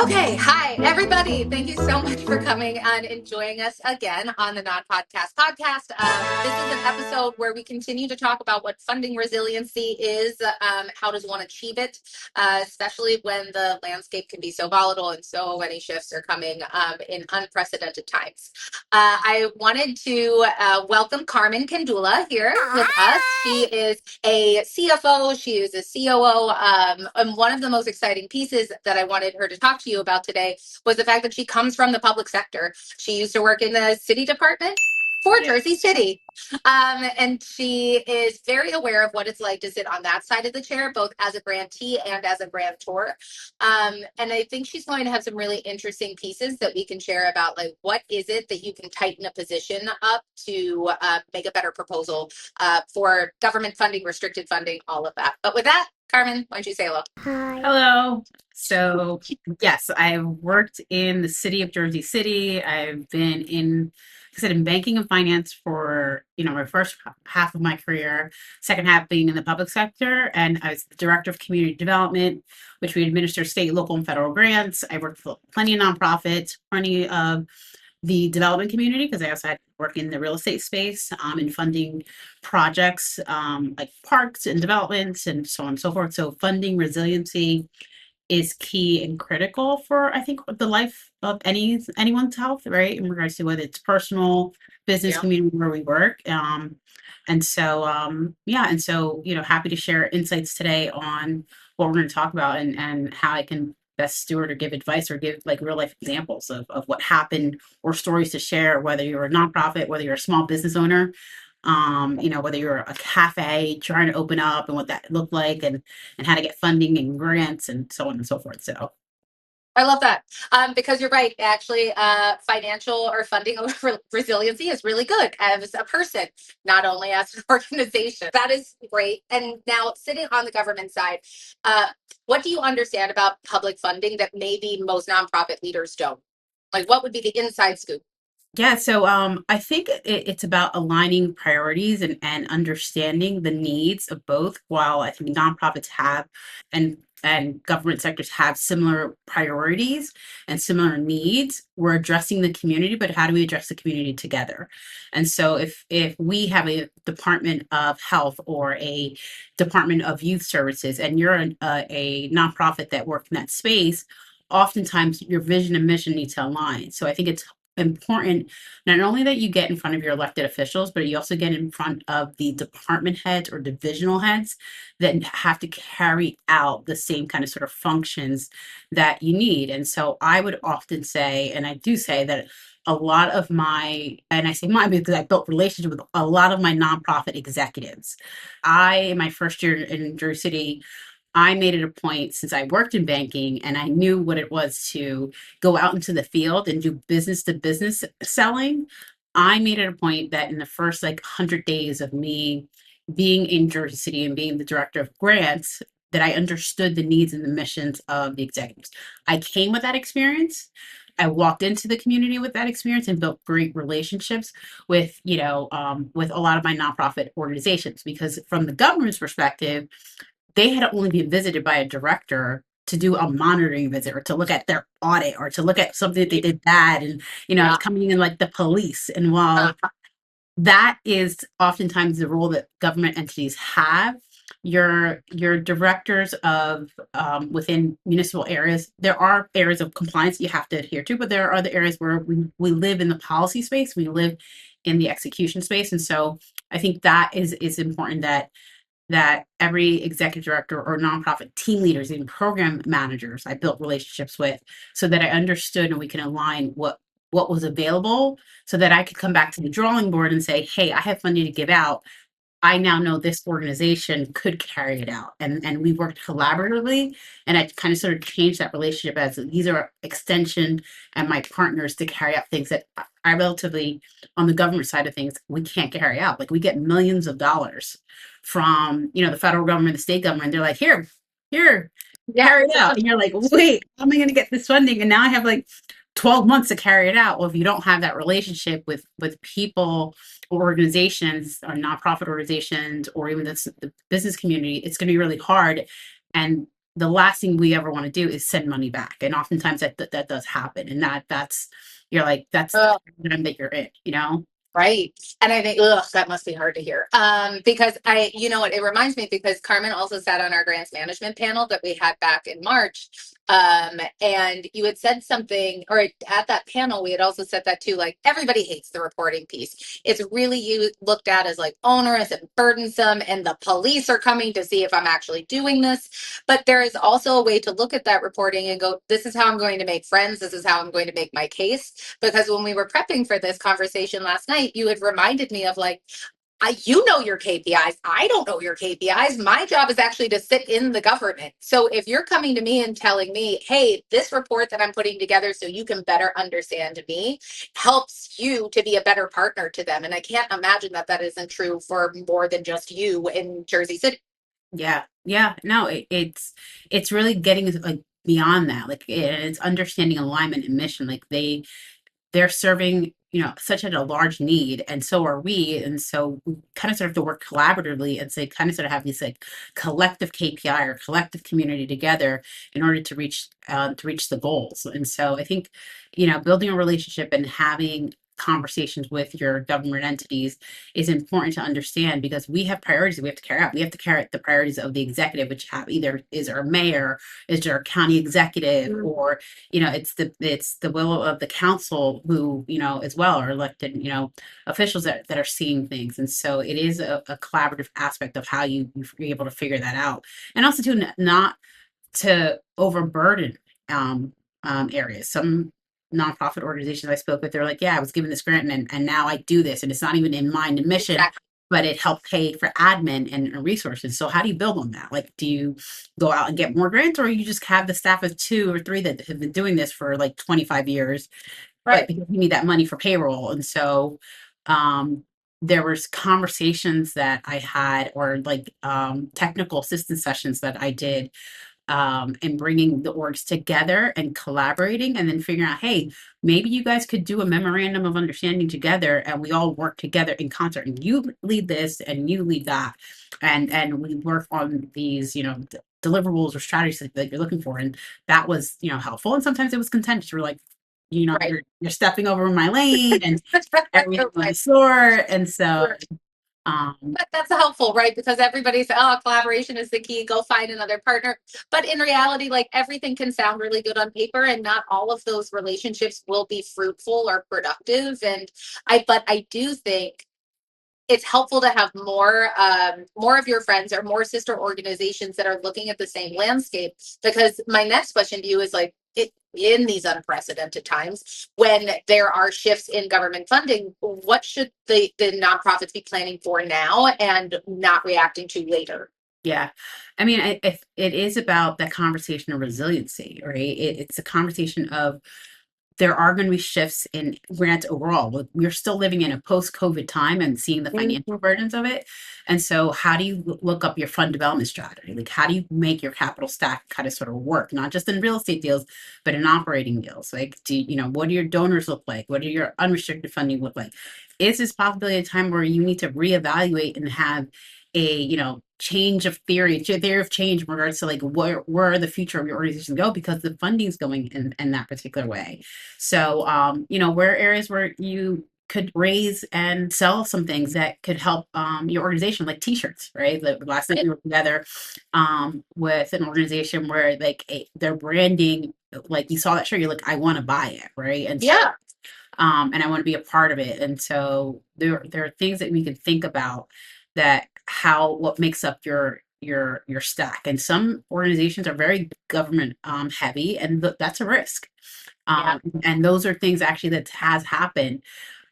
Okay, hi everybody. Thank you so much for coming and joining us again on the Non-Podcast Podcast. This is an episode where we continue to talk about what funding resiliency is, how does one achieve it, especially when the landscape can be so volatile and so many shifts are coming in unprecedented times. I wanted to welcome Carmen Gandulla here with us. She is a CFO, she is a COO, and one of the most exciting pieces that I wanted her to talk to you about today was the fact that she comes from the public sector. She used to work in the city department for Jersey City. And she is very aware of what it's like to sit on that side of the chair, both as a grantee and as a grantor. And I think she's going to have some really interesting pieces that we can share about, like, what is it that you can tighten a position up to make a better proposal for government funding, restricted funding, all of that. But with that, Carmen, why don't you say hello? Hi. Hello. So, yes, I've worked in the city of Jersey City. I've been like I said, in banking and finance for, my first half of my career, second half being in the public sector. And I was the director of community development, which we administer state, local, and federal grants. I worked for plenty of nonprofits, plenty of the development community, because I also had to work in the real estate space in funding projects like parks and developments and so on and so forth. So funding resiliency is key and critical for, I think, the life of anyone's health, right? In regards to whether it's personal, business, Yeah. community, where we work. Happy to share insights today on what we're going to talk about and how I can best steward or give advice or give like real life examples of what happened or stories to share, whether you're a nonprofit, whether you're a small business owner, whether you're a cafe trying to open up and what that looked like and how to get funding and grants and so on and so forth. So I love that because you're right. Actually, financial or funding resiliency is really good as a person, not only as an organization. That is great. And now, sitting on the government side, what do you understand about public funding that maybe most nonprofit leaders don't? Like, what would be the inside scoop? yeah, so I think it's about aligning priorities and understanding the needs of both. While I think nonprofits have and government sectors have similar priorities and similar needs, we're addressing the community, but how do we address the community together? And so if we have a Department of Health or a Department of Youth Services, and you're a nonprofit that works in that space, oftentimes your vision and mission need to align. So I think it's important not only that you get in front of your elected officials, but you also get in front of the department heads or divisional heads that have to carry out the same kind of sort of functions that you need. And so I would often say, and I do say that a lot of and I say mine because I built relationships with a lot of my nonprofit executives. In my first year in Jersey City, I made it a point, since I worked in banking and I knew what it was to go out into the field and do business to business selling. I made it a point that in the first 100 days of me being in Jersey City and being the director of grants, that I understood the needs and the missions of the executives. I came with that experience. I walked into the community with that experience and built great relationships with a lot of my nonprofit organizations, because from the government's perspective, they had only been visited by a director to do a monitoring visit or to look at their audit or to look at something that they did bad. And, Yeah. it's coming in like the police. And while that is oftentimes the role that government entities have, your directors of within municipal areas, there are areas of compliance you have to adhere to, but there are other areas where we live in the policy space, we live in the execution space. And so I think that is important, that every executive director or nonprofit team leaders, even program managers, I built relationships with, so that I understood and we can align what was available, so that I could come back to the drawing board and say, hey, I have funding to give out. I now know this organization could carry it out. And we worked collaboratively, and I kind of sort of changed that relationship as these are extension and my partners to carry out things that I relatively, on the government side of things, we can't carry out. Like, we get millions of dollars from, the federal government, the state government. They're like, here, Yeah. carry it out. And you're like, wait, how am I going to get this funding? And now I have 12 months to carry it out. Well, if you don't have that relationship with people or organizations or nonprofit organizations or even the business community, it's going to be really hard. And the last thing we ever want to do is send money back, and oftentimes that does happen, and that's you're like that's the time that you're in, you know. Right. And I think, ugh, that must be hard to hear. Because you know what, it reminds me because Carmen also sat on our grants management panel that we had back in March. And you had said something, or at that panel, we had also said that too, like everybody hates the reporting piece. It's really you looked at as like onerous and burdensome, and the police are coming to see if I'm actually doing this. But there is also a way to look at that reporting and go, this is how I'm going to make friends. This is how I'm going to make my case. Because when we were prepping for this conversation last night, you had reminded me of like, you know your KPIs. I don't know your KPIs. My job is actually to sit in the government. So if you're coming to me and telling me, hey, this report that I'm putting together so you can better understand me helps you to be a better partner to them. And I can't imagine that that isn't true for more than just you in Jersey City. Yeah, yeah, no, it's really getting like beyond that, like it's understanding alignment and mission. Like they're serving, you know, such a large need, and so are we, and so we kind of sort of have to work collaboratively and say kind of sort of have these like collective KPI or collective community together in order to reach the goals. And so I think, you know, building a relationship and having conversations with your government entities is important to understand, because we have priorities that we have to carry out. We have to carry out the priorities of the executive, which have either is our mayor, is our county executive, or you know, it's the will of the council, who, you know, as well are elected, you know, officials that are seeing things. And so it is a collaborative aspect of how you're able to figure that out, and also to not to overburden um, areas. Some nonprofit organizations I spoke with, they're like, yeah, I was given this grant, and now I do this, and it's not even in mind and mission, Exactly. but it helped pay for admin and resources. So how do you build on that? Like, do you go out and get more grants, or you just have the staff of 2 or 3 that have been doing this for like 25 years, but Right. because you need that money for payroll? And so um, there was conversations that I had, or like technical assistance sessions that I did, and bringing the orgs together and collaborating, and then figuring out, hey, maybe you guys could do a memorandum of understanding together, and we all work together in concert, and you lead this and you lead that, and we work on these, you know, deliverables or strategies that you're looking for. And that was, you know, helpful. And sometimes it was contentious. We're like, you know, Right. you're stepping over my lane, and everything on the sore. And so Right. um But that's helpful, right? Because everybody says, oh, collaboration is the key. Go find another partner. But in reality, like everything can sound really good on paper, and not all of those relationships will be fruitful or productive. But I do think it's helpful to have more of your friends or more sister organizations that are looking at the same landscape. Because my next question to you is like, in these unprecedented times when there are shifts in government funding, what should the nonprofits be planning for now and not reacting to later? Yeah. I mean, it is about that conversation of resiliency, right? It's a conversation of there are going to be shifts in grants overall. We're still living in a post-COVID time and seeing the financial burdens of it. And so, how do you look up your fund development strategy? Like, how do you make your capital stack kind of sort of work, not just in real estate deals, but in operating deals? Like, you know, what do your donors look like? What do your unrestricted funding look like? Is this possibility a time where you need to reevaluate and have a, you know, change of theory of change in regards to like where the future of your organization go, because the funding's going in that particular way. So you know, where areas where you could raise and sell some things that could help your organization, like t-shirts, right? The last night we were together with an organization where like their branding, like you saw that shirt, you're like, I want to buy it, right? And so Yeah. and I want to be a part of it. And so there are things that we can think about, that how what makes up your stack. And some organizations are very government heavy, and that's a risk. Yeah. And those are things actually that has happened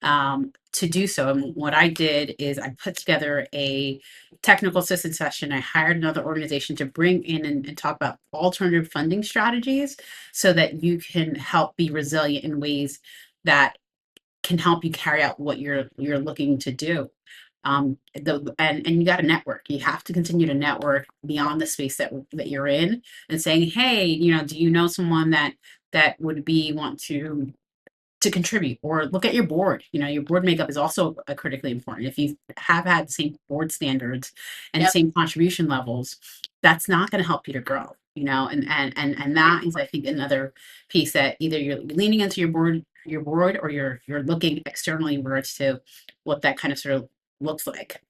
to do so. And what I did is I put together a technical assistance session. I hired another organization to bring in and talk about alternative funding strategies, so that you can help be resilient in ways that can help you carry out what you're looking to do. And you got to network. You have to continue to network beyond the space that you're in, and saying, hey, you know, do you know someone that would be want to contribute? Or look at your board. You know, your board makeup is also critically important. If you have had the same board standards and Yep. same contribution levels, that's not going to help you to grow. and that is, I think, another piece that either you're leaning into your board, or you're looking externally in regards to what that kind of sort of looks like.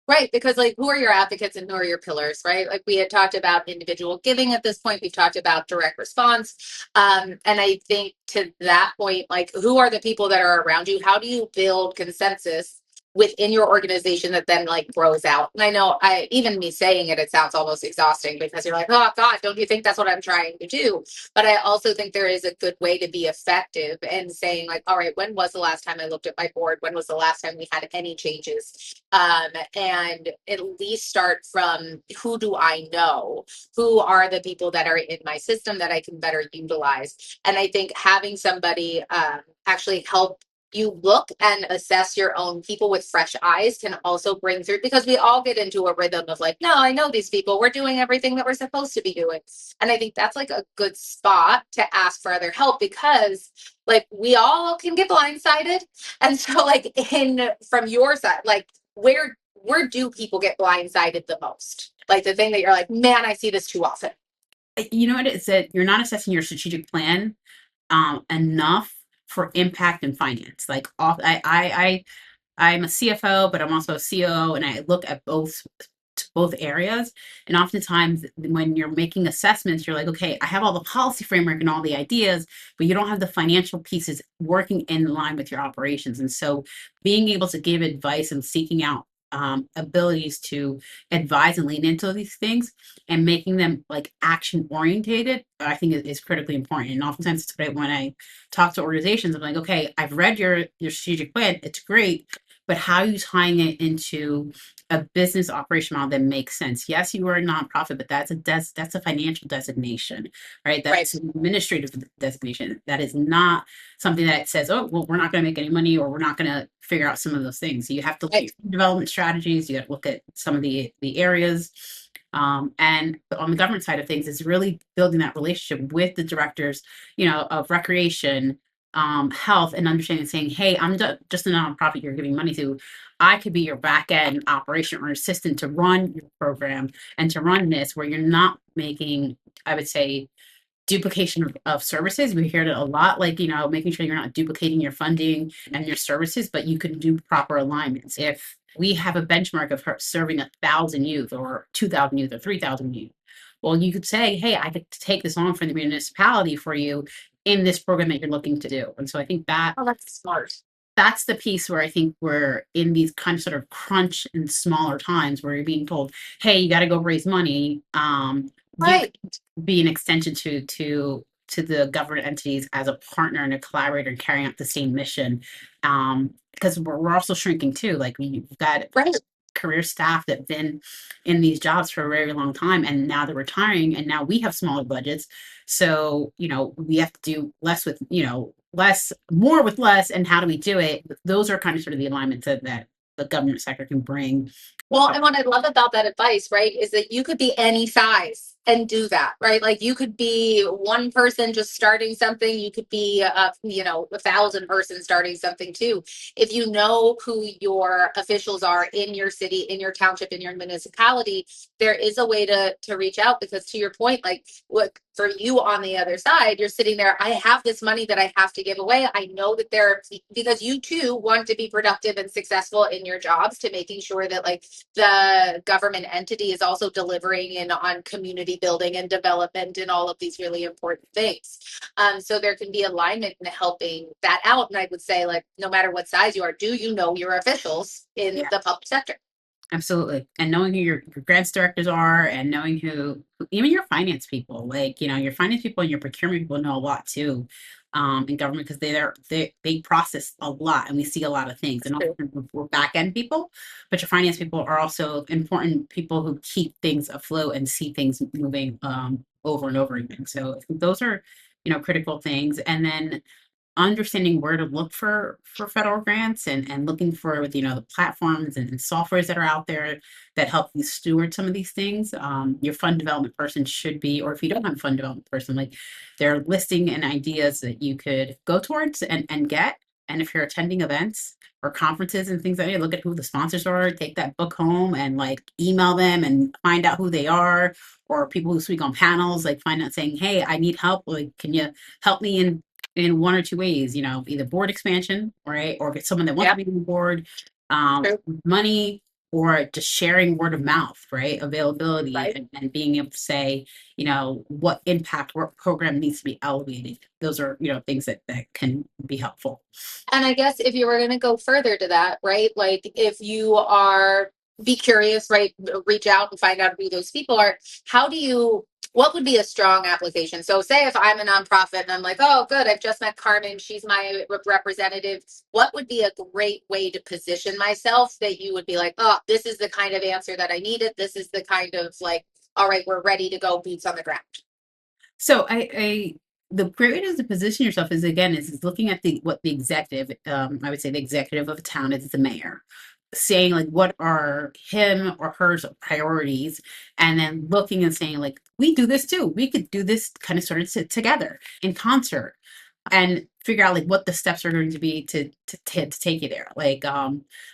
Right, because like who are your advocates and who are your pillars, right? Like we had talked about individual giving at this point, we've talked about direct response. And I think to that point, like who are the people that are around you? How do you build consensus within your organization that then like grows out? And I know even me saying it, it sounds almost exhausting because you're like, oh God, don't you think that's what I'm trying to do? But I also think there is a good way to be effective and saying like, all right, when was the last time I looked at my board? When was the last time we had any changes? And at least start from who do I know? Who are the people that are in my system that I can better utilize? And I think having somebody actually help you look and assess your own people with fresh eyes can also bring through, because we all get into a rhythm of like, no, I know these people, we're doing everything that we're supposed to be doing. And I think that's like a good spot to ask for other help, because like we all can get blindsided. And so like from your side, like where do people get blindsided the most? Like the thing that you're like, man, I see this too often. You know what it is, that you're not assessing your strategic plan enough for impact and finance. Like I'm a CFO, but I'm also a COO, and I look at both areas. And oftentimes, when you're making assessments, you're like, okay, I have all the policy framework and all the ideas, but you don't have the financial pieces working in line with your operations. And so, being able to give advice and seeking out abilities to advise and lean into these things and making them like action orientated, I think is critically important. And oftentimes, when I talk to organizations, I'm like, okay, I've read your strategic plan, it's great, but how are you tying it into a business operation model that makes sense? Yes, you are a nonprofit, but that's a financial designation, right? That's Right. an administrative designation. That is not something that says, oh, well, we're not going to make any money, or we're not going to figure out some of those things. So you have to look at Right. your development strategies. You have to look at some of the areas. And on the government side of things, is really building that relationship with the directors, of recreation, health, and understanding, saying, hey, I'm just a nonprofit you're giving money to. I could be your back end operation or assistant to run your program and to run this, where you're not making, I would say, duplication of services. We hear it a lot, like, making sure you're not duplicating your funding and your services, but you can do proper alignments. If we have a benchmark of her serving 1,000 youth or 2,000 youth or 3,000 youth, well, you could say, hey, I could take this on for the municipality for you in this program that you're looking to do. And so I think Oh, that's smart. that's the piece where I think we're in these kind of sort of crunch and smaller times where you're being told, hey, you got to go raise money. You Right. could be an extension to the government entities as a partner and a collaborator carrying out the same mission. Because we're also shrinking too. Like we've got Right. career staff that've been in these jobs for a very long time, and now they're retiring, and now we have smaller budgets. So, we have to do less with, more with less. And how do we do it? Those are kind of sort of the alignments that the government sector can bring. Well, and what I love about that advice, right, is that you could be any size and do that, right? Like you could be one person just starting something. You could be, 1,000 person starting something too. If you know who your officials are in your city, in your township, in your municipality, there is a way to reach out, because to your point, like what for you on the other side, you're sitting there, I have this money that I have to give away. I know that because you too want to be productive and successful in your jobs, to making sure that like the government entity is also delivering in on community building and development and all of these really important things. So there can be alignment in helping that out. And I would say, like, no matter what size you are, do you know your officials in Yeah, the public sector? absolutely. And knowing who your grants directors are, and knowing even your finance people, like, your finance people and your procurement people know a lot too, in government, because they process a lot, and we see a lot of things. And True. often we're back end people, but your finance people are also important people who keep things afloat and see things moving over and over again. So I think those are, critical things. And then understanding where to look for federal grants, and looking for, the platforms and softwares that are out there that help you steward some of these things. Your fund development person should be, or if you don't have a fund development person, like, they're listing and ideas that you could go towards and get. And if you're attending events or conferences and things like that, look at who the sponsors are, take that book home and like email them and find out who they are, or people who speak on panels, like find out saying, hey, I need help. Like, can you help me in one or two ways, either board expansion, right? Or get someone that wants to Yep. be on the board, True. money, or just sharing word of mouth, right? Availability, Right. and being able to say, what impact work program needs to be elevated. Those are, things that can be helpful. And I guess if you were going to go further to that, right? Like if you are be curious, right? Reach out and find out who those people are. What would be a strong application? So say if I'm a nonprofit and I'm like, oh, good, I've just met Carmen. She's my representative. What would be a great way to position myself that you would be like, oh, this is the kind of answer that I needed. This is the kind of like, all right, we're ready to go, boots on the ground. So the great way to position yourself is looking at what the executive, I would say the executive of a town is the mayor, saying like what are him or her priorities, and then looking and saying like we do this too. We could do this kind of sort of together in concert, and figure out like what the steps are going to be to take you there. Like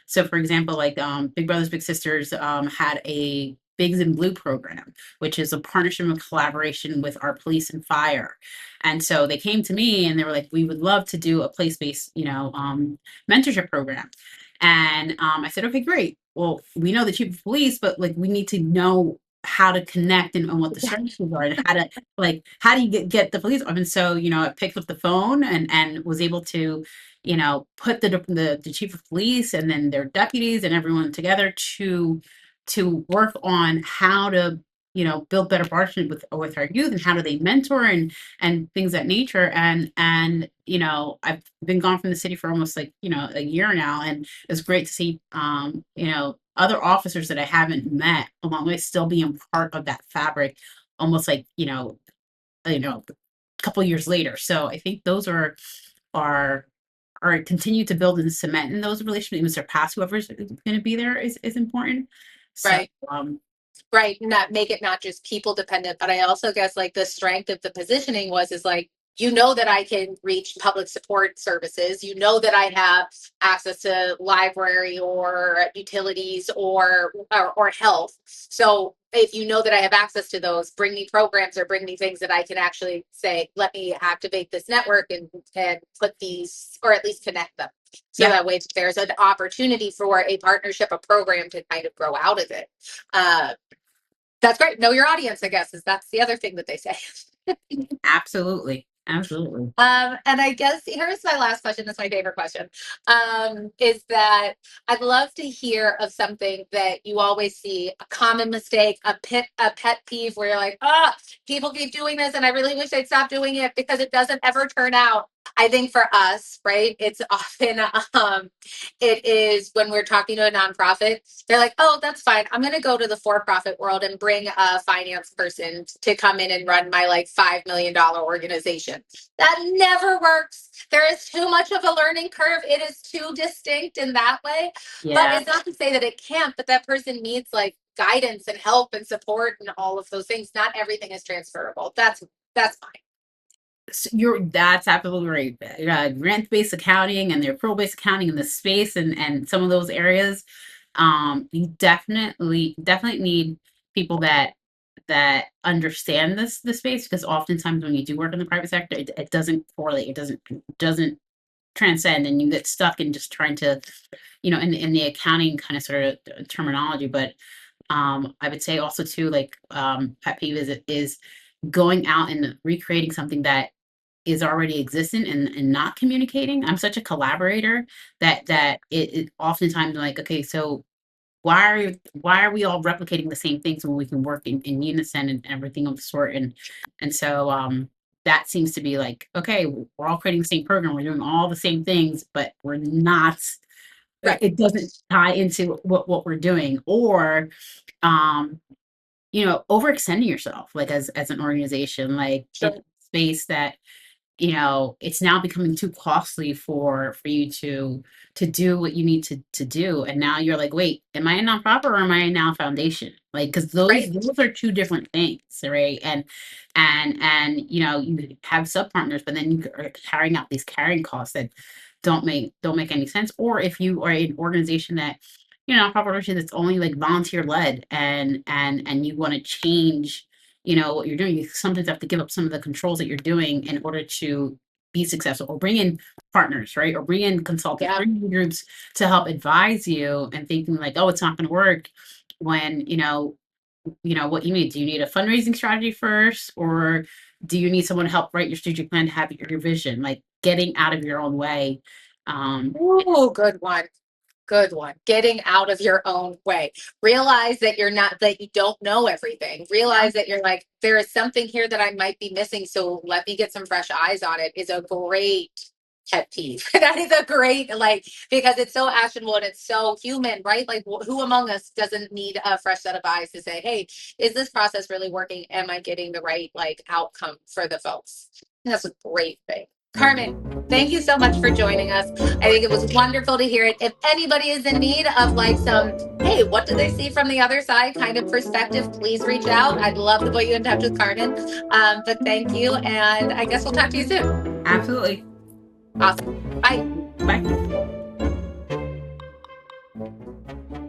so for example, like Big Brothers Big Sisters had a Bigs in Blue program, which is a partnership and collaboration with our police and fire. And so they came to me and they were like, we would love to do a place-based, mentorship program. And I said, okay, great. Well, we know the chief of police, but like we need to know how to connect and what the strategies are, and how do you get the police up. And so, I picked up the phone and was able to, put the chief of police and then their deputies and everyone together to work on how to build better partnership with our youth, and how do they mentor and things of that nature. And I've been gone from the city for almost like a year now, and it's great to see other officers that I haven't met along the way still being part of that fabric, almost like a couple years later. So I think those are continue to build and cement in those relationships, even surpass whoever's going to be there is important. So, Right. Right. Not make it not just people dependent, but I also guess like the strength of the positioning is like, that I can reach public support services, that I have access to library or utilities or health. So if that I have access to those, bring me programs or bring me things that I can actually say, let me activate this network and put these, or at least connect them. So that way there's an opportunity for a partnership, a program to kind of grow out of it. That's great. Know your audience, I guess, that's the other thing that they say. absolutely. And I guess here's my last question. That's my favorite question. Is that I'd love to hear of something that you always see, a common mistake, a pet peeve where you're like, people keep doing this and I really wish they'd stop doing it because it doesn't ever turn out. I think for us, right, it's often, it is when we're talking to a nonprofit, they're like, oh, that's fine. I'm going to go to the for-profit world and bring a finance person to come in and run my like $5 million organization. That never works. There is too much of a learning curve. It is too distinct in that way. But it's not to say that it can't, but that person needs like guidance and help and support and all of those things. Not everything is transferable. That's fine. That's absolutely right. Grant-based accounting and the accrual-based accounting in the space and some of those areas, you definitely need people that understand the space, because oftentimes when you do work in the private sector, it doesn't correlate, it doesn't transcend, and you get stuck in just trying to, in the accounting kind of sort of terminology. But I would say also too, like pet peeve is going out and recreating something that is already existent and not communicating. I'm such a collaborator that it oftentimes like, okay, so why are we all replicating the same things when we can work in unison and everything of the sort? And so that seems to be like, okay, we're all creating the same program, we're doing all the same things, but we're not, Right. it doesn't tie into what we're doing. Or overextending yourself, like as an organization, like Sure. in space that it's now becoming too costly for you to do what you need to do. And now you're like, wait, am I a nonprofit or am I now a foundation? Like, because those Right. those are two different things, right? And you have sub partners, but then you are carrying out these carrying costs that don't make any sense. Or if you are an organization that, nonprofit organization that's only like volunteer led, and you want to change, what you're doing, you sometimes have to give up some of the controls that you're doing in order to be successful, or bring in partners, right? Or bring in consultants, Yeah. bring in groups to help advise you, and thinking like, oh, it's not going to work when, what you need. Do you need a fundraising strategy first, or do you need someone to help write your strategic plan to have your vision, like getting out of your own way? Oh, good one. Good one. Getting out of your own way. Realize that that you don't know everything. Yeah. Realize that you're like, there is something here that I might be missing. So let me get some fresh eyes on it is a great pet peeve. That is a great, because it's so actionable and it's so human, right? Like, who among us doesn't need a fresh set of eyes to say, hey, is this process really working? Am I getting the right, outcome for the folks? And that's a great thing. Carmen, thank you so much for joining us. I think it was wonderful to hear it. If anybody is in need of some, hey, what do they see from the other side kind of perspective, please reach out. I'd love to put you in touch with Carmen. But thank you. And I guess we'll talk to you soon. Absolutely. Awesome. Bye. Bye.